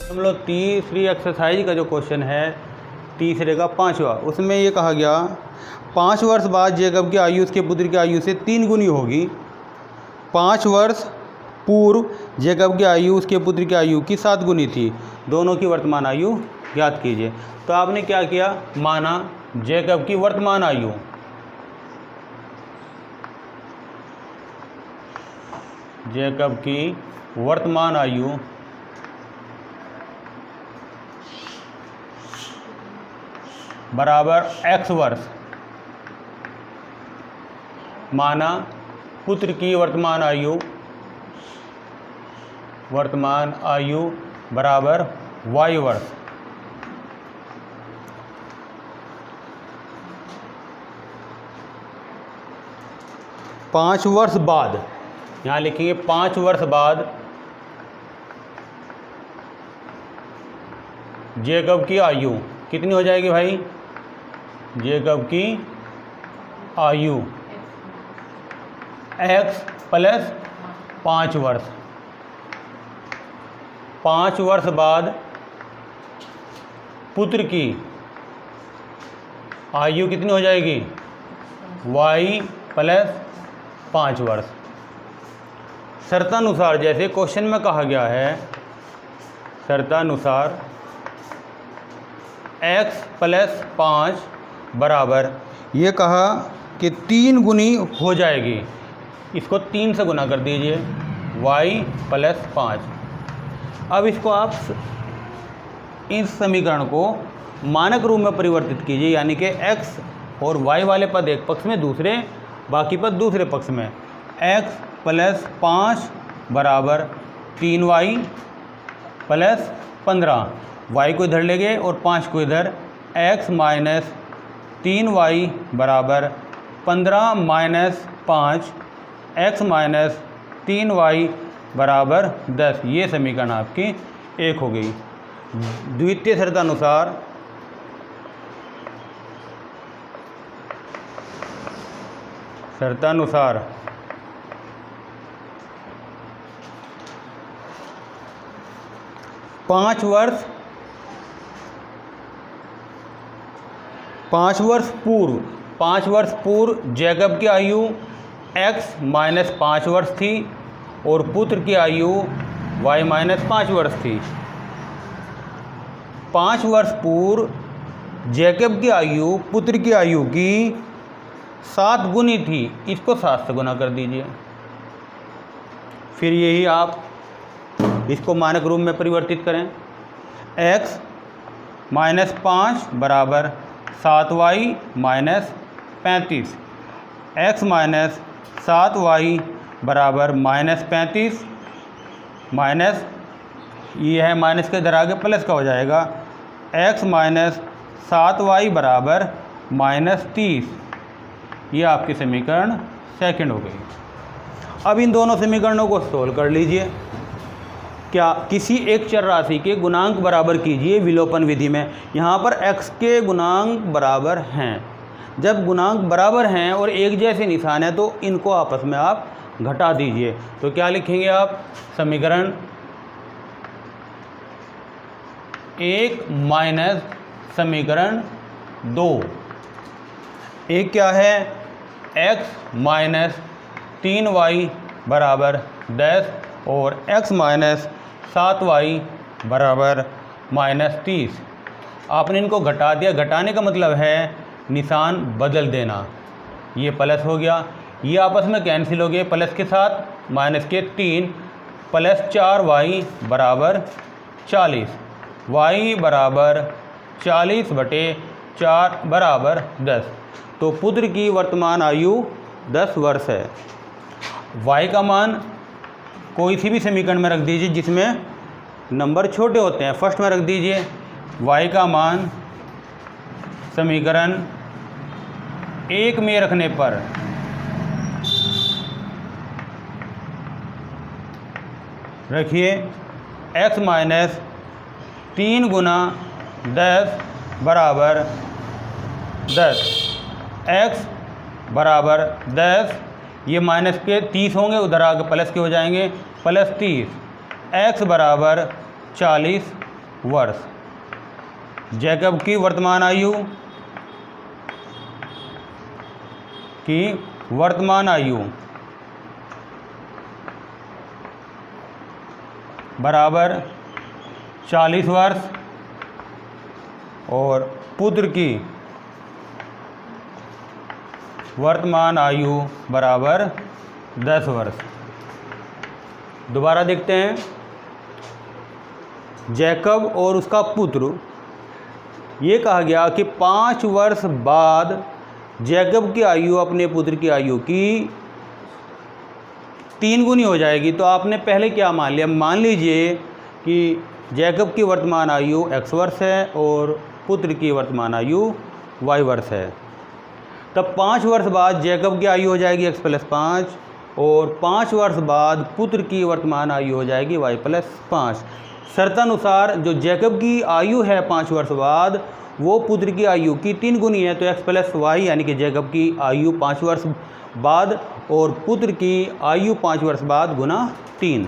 हम लोग तीसरी एक्सरसाइज का जो क्वेश्चन है तीसरे का 5वां, उसमें ये कहा गया 5 वर्ष बाद जेकब की आयु उसके पुत्र की आयु से 3 गुनी होगी। 5 वर्ष पूर्व जेकब की आयु उसके पुत्र की आयु की 7 गुनी थी। दोनों की वर्तमान आयु ज्ञात कीजिए। तो आपने क्या किया, माना जेकब की वर्तमान आयु, जेकब की वर्तमान आयु बराबर x वर्ष, माना पुत्र की वर्तमान आयु बराबर y वर्ष। पाँच वर्ष बाद, यहाँ लिखेंगे 5 वर्ष बाद जेकब की आयु कितनी हो जाएगी भाई, जेकब की आयु x प्लस 5 वर्ष। 5 वर्ष बाद पुत्र की आयु कितनी हो जाएगी, y प्लस 5 वर्ष। शर्तानुसार जैसे क्वेश्चन में कहा गया है, शर्तानुसार x प्लस 5 बराबर, ये कहा कि 3 गुनी हो जाएगी, इसको 3 से गुना कर दीजिए, y प्लस 5। अब इसको आप इस समीकरण को मानक रूप में परिवर्तित कीजिए, यानी कि x और y वाले पद एक पक्ष में, दूसरे बाकी पद दूसरे पक्ष में। x प्लस 5 बराबर 3y प्लस 15, y को इधर ले गए और 5 को इधर, x माइनस 3y बराबर 15 माइनस 5, x माइनस 3y बराबर 10। ये समीकरण आपकी 1 हो गई। द्वितीय शर्तानुसार पाँच वर्ष पूर्व जेकब की आयु x माइनस 5 वर्ष थी और पुत्र की आयु y माइनस 5 वर्ष थी। 5 वर्ष पूर्व जेकब की आयु पुत्र की आयु की 7 गुनी थी, इसको 7 से गुना कर दीजिए। फिर यही आप इसको मानक रूप में परिवर्तित करें, x माइनस 5 बराबर 7y minus 35, x minus 7y बराबर माइनस 35, माइनस ये है माइनस के इधर आगे प्लस का हो जाएगा, x माइनस 7y बराबर माइनस 30। ये आपकी समीकरण सेकंड हो गई। अब इन दोनों समीकरणों को सोल्व कर लीजिए। क्या, किसी एक चर राशि के गुणांक बराबर कीजिए विलोपन विधि में। यहाँ पर x के गुणांक बराबर हैं, जब गुणांक बराबर हैं और एक जैसे निशान है तो इनको आपस में आप घटा दीजिए। तो क्या लिखेंगे आप, समीकरण 1 माइनस समीकरण 2। एक क्या है, x माइनस 3y बराबर 10 और x माइनस 7y बराबर माइनस 30। आपने इनको घटा दिया, घटाने का मतलब है निशान बदल देना। ये प्लस हो गया, ये आपस में कैंसिल हो गए, प्लस के साथ माइनस के 3 प्लस 4y बराबर 40, y बराबर 40/4 बराबर 10। तो पुत्र की वर्तमान आयु 10 वर्ष है। y का मान कोई सी भी समीकरण में रख दीजिए जिसमें नंबर छोटे होते हैं, फर्स्ट में रख दीजिए। y का मान समीकरण 1 में रखने पर रखिए x माइनस 3 गुना 10 बराबर 10, x बराबर 10, ये माइनस के 30 होंगे, उधर आगे प्लस के हो जाएंगे, प्लस 30, x बराबर 40 वर्ष। जैकब की वर्तमान आयु बराबर 40 वर्ष और पुत्र की वर्तमान आयु बराबर 10 वर्ष। दोबारा देखते हैं, जैकब और उसका पुत्र, ये कहा गया कि 5 वर्ष बाद जैकब की आयु अपने पुत्र की आयु की 3 गुनी हो जाएगी। तो आपने पहले क्या मान लिया, मान लीजिए कि जैकब की वर्तमान आयु x वर्ष है और पुत्र की वर्तमान आयु y वर्ष है। तब 5 वर्ष बाद जैकब की आयु हो जाएगी x + 5 और 5 वर्ष बाद पुत्र की वर्तमान आयु हो जाएगी y + 5। शर्तानुसार जो जैकब की आयु है 5 वर्ष बाद वो पुत्र की आयु की 3 गुनी है, तो x + y यानी कि जैकब की आयु 5 वर्ष बाद और पुत्र की आयु 5 वर्ष बाद गुना 3।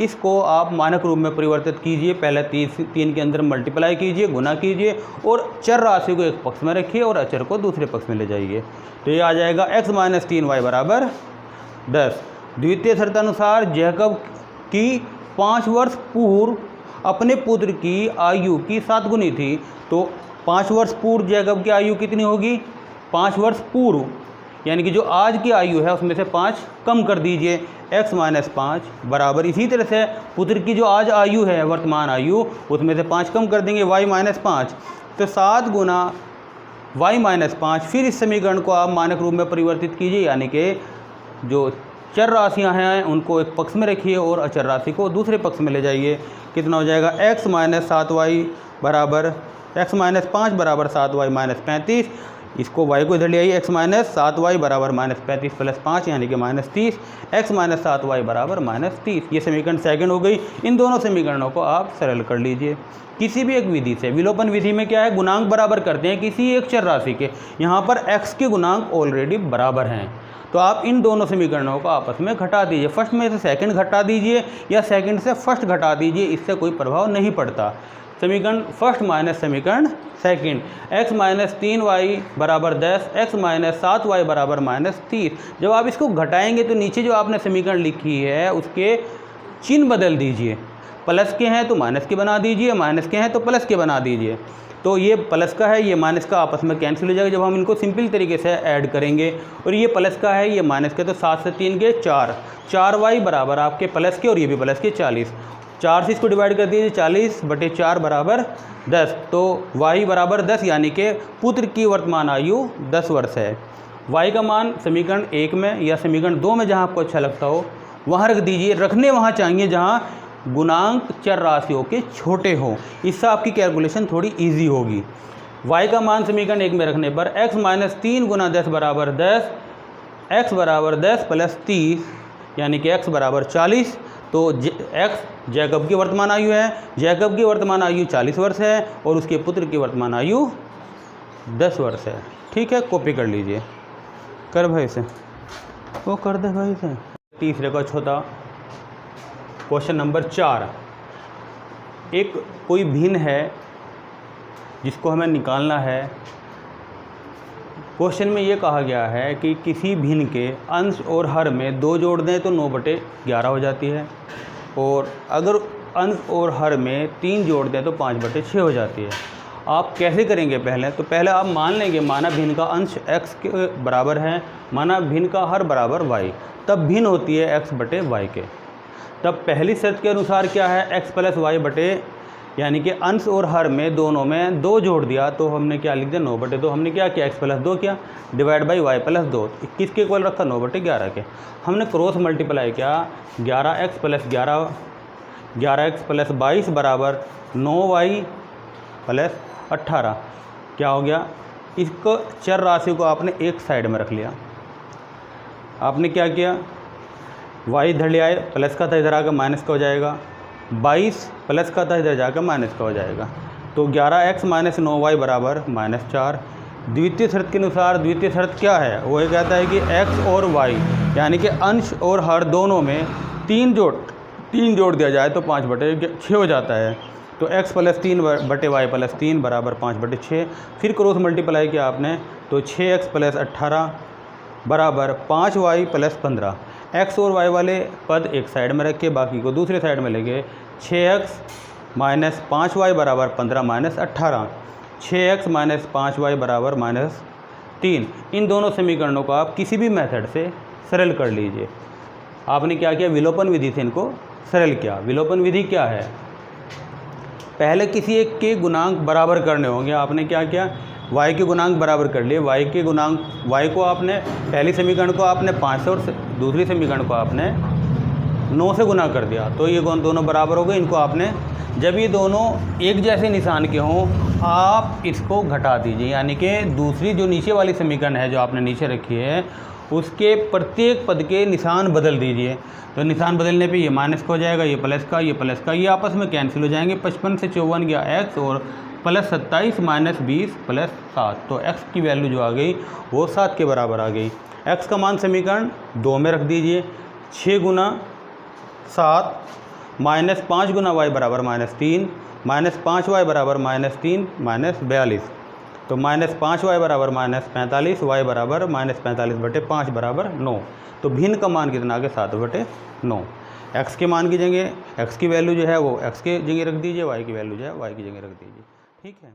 इसको आप मानक रूप में परिवर्तित कीजिए। पहले 3 के अंदर मल्टीप्लाई कीजिए, गुना कीजिए और चर राशि को एक पक्ष में रखिए और अचर को दूसरे पक्ष में ले जाइए। तो ये आ जाएगा x - 3y बराबर 10। द्वितीय शर्तानुसार जैकब की 5 वर्ष पूर्व अपने पुत्र की आयु की 7 गुनी थी, तो 5 वर्ष पूर्व जैकब की आयु कितनी होगी, 5 वर्ष पूर्व यानी कि जो आज की आयु है उसमें से 5 कम कर दीजिए, x - 5 बराबर, इसी तरह से पुत्र की जो आज आयु है वर्तमान आयु उसमें से 5 कम कर देंगे, y - 5, तो 7 गुना y - 5। फिर इस समीकरण को आप मानक रूप में परिवर्तित कीजिए, यानी कि जो चर राशियां हैं उनको एक पक्ष में रखिए और अचर राशि को दूसरे पक्ष में ले जाइए। कितना हो जाएगा, x - 7y बराबर x - 5 बराबर 7y - 35। इसको y को इधर ले आइए, x - 7y बराबर -35 + 5 यानी कि -30, x - 7y बराबर -30। ये समीकरण सेकंड हो गई। इन दोनों समीकरणों को आप सरल कर लीजिए किसी भी एक विधि से। विलोपन विधि में क्या है, गुणांक बराबर करते हैं किसी एक चर राशि के, यहाँ पर x के गुणांक ऑलरेडी बराबर हैं, तो आप इन दोनों समीकरणों को आपस में घटा दीजिए। फर्स्ट में से सेकंड घटा दीजिए या सेकंड से फर्स्ट घटा दीजिए, इससे कोई प्रभाव नहीं पड़ता। समीकरण फर्स्ट माइनस समीकरण सेकंड, x - 3y बराबर 10, x - 7y बराबर -30। जब आप इसको घटाएंगे तो नीचे जो आपने समीकरण लिखी है उसके चिन्ह बदल दीजिए, प्लस के हैं तो माइनस के बना दीजिए, माइनस के हैं तो प्लस के बना दीजिए। तो ये प्लस का है, ये माइनस का आपस में कैंसिल हो जाएगा जब हम इनको सिंपल तरीके से ऐड करेंगे। और ये प्लस का है, ये माइनस के, तो 7 से 3 के 4, 4y बराबर आपके प्लस के और ये भी प्लस के 40। 4 से इसको डिवाइड कर दीजिए, 40/4 बराबर 10, तो y बराबर 10 यानी कि पुत्र की वर्तमान आयु 10 वर्ष है। y का मान समीकरण 1 में या समीकरण 2 में जहाँ आपको अच्छा लगता हो वहाँ रख दीजिए। रखने वहाँ चाहिए जहाँ गुणांक चर राशियों के छोटे हों, इससे आपकी कैलकुलेशन थोड़ी इजी होगी। y का मान समीकरण 1 में रखने पर x - 3 × 10 बराबर 10, x बराबर 10 + 30 यानी कि x बराबर 40। तो x जैकब की वर्तमान आयु है, जैकब की वर्तमान आयु 40 वर्ष है और उसके पुत्र की वर्तमान आयु 10 वर्ष है। ठीक है, कॉपी कर लीजिए। कर भाई से वो कर दे भाई से। तीसरे का चौथा क्वेश्चन नंबर 4, एक कोई भिन्न है जिसको हमें निकालना है। क्वेश्चन में ये कहा गया है कि किसी भिन्न के अंश और हर में 2 जोड़ दें तो 9/11 हो जाती है, और अगर अंश और हर में 3 जोड़ दें तो 5/6 हो जाती है। आप कैसे करेंगे, पहले आप मान लेंगे माना भिन्न का अंश x के बराबर है, माना भिन्न का हर बराबर y, तब भिन्न होती है x/y के। तब पहली शर्त के अनुसार क्या है, x + y यानी कि अंश और हर में दोनों में 2 जोड़ दिया तो हमने क्या लिख दिया 9/2। हमने क्या किया, x + 2 किया डिवाइड बाई y + 2, किसके इक्वल रखा 9/11 के। हमने क्रॉस मल्टीप्लाई किया, 11x + 11, 11x + 22 बराबर 9y + 18। क्या हो गया, इसको चर राशि को आपने एक साइड में रख लिया। आपने क्या किया, y इधर ले आए, प्लस का था इधर आकर माइनस का हो जाएगा, 22 प्लस का था इधर जाकर माइनस का हो जाएगा। तो 11x - 9y बराबर -4। द्वितीय शर्त के अनुसार द्वितीय शर्त क्या है, वो ये कहता है कि x और y यानी कि अंश और हर दोनों में 3 3 जोड़ दिया जाए तो 5/6 हो जाता है। तो x प्लस 3 बटे वाई प्लस 3 बराबर 5/6। फिर क्रॉस मल्टीप्लाई किया आपने तो 6x प्लस 18 बराबर 5y प्लस 15। x और y वाले पद एक साइड में रख के बाकी को दूसरे साइड में लेके 6x माइनस 5y बराबर 15 माइनस 18। 6x माइनस 5y बराबर -3। इन दोनों समीकरणों को आप किसी भी मेथड से सरल कर लीजिए। आपने क्या किया, विलोपन विधि से इनको सरल किया। विलोपन विधि क्या है, पहले किसी एक के गुणांक बराबर करने होंगे। आपने क्या किया, y के गुणांक बराबर कर लिए। y को आपने पहली समीकरण को आपने 5 से और दूसरी समीकरण को आपने 9 से गुना कर दिया, तो ये दोनों बराबर हो गए। इनको आपने, जब ये दोनों एक जैसे निशान के हों, आप इसको घटा दीजिए, यानी कि दूसरी जो नीचे वाली समीकरण है जो आपने नीचे रखी है उसके प्रत्येक पद के निशान बदल दीजिए। तो निशान बदलने पे ये माइनस का हो जाएगा, ये प्लस का, ये प्लस का, ये आपस में कैंसिल हो जाएंगे। 55 से 54 गया x और प्लस 27 माइनस 20 प्लस 7। तो x की वैल्यू जो आ गई वो 7 के बराबर आ गई। x का मान समीकरण 2 में रख दीजिए। 6 गुना 7 माइनस 5 गुना y बराबर -3 माइनस 5y बराबर -3 माइनस 42। तो -5y बराबर -45, y बराबर -45/5 बराबर 9। तो भिन्न का मान कितना आ गया, 7/9। x के मान की जगह x की वैल्यू जो है वो x के जगह रख दीजिए, y की वैल्यू जो है y की जगह रख दीजिए। ठीक है।